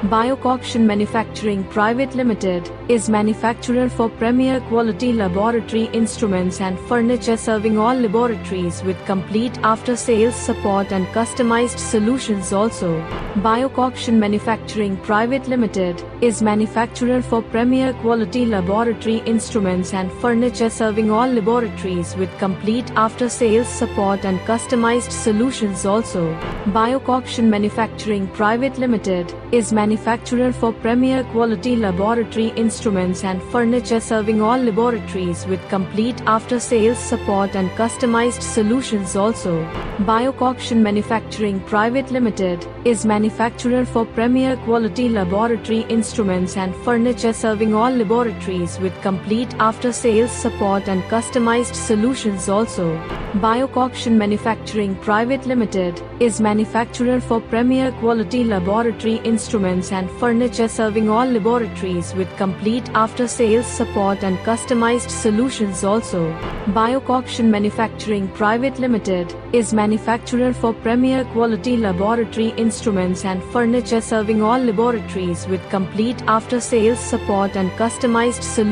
Bioconction Manufacturing Private Limited is manufacturer for premier quality laboratory instruments and furniture, serving all laboratories with complete after-sales support and customized solutions. Also, Bioconction Manufacturing Private Limited is manufacturer for premier quality laboratory instruments and furniture, serving all laboratories with complete after-sales support and customized solutions. Also, Bioconction Manufacturing Private Limited is manufacturer for premier quality laboratory instruments and furniture, serving all laboratories with complete after-sales support and customized solutions. Also, Bioconction Manufacturing Private Limited is manufacturer for premier quality laboratory instruments and furniture, serving all laboratories with complete after-sales support and customized solutions. Also, Bioconction Manufacturing Private Limited is manufacturer for premier quality laboratory instruments and furniture, serving all laboratories with complete after-sales support and customized solutions. Also, Bioconction Manufacturing Private Limited is manufacturer for premier quality laboratory instruments and furniture, serving all laboratories with complete after-sales support and customized solutions.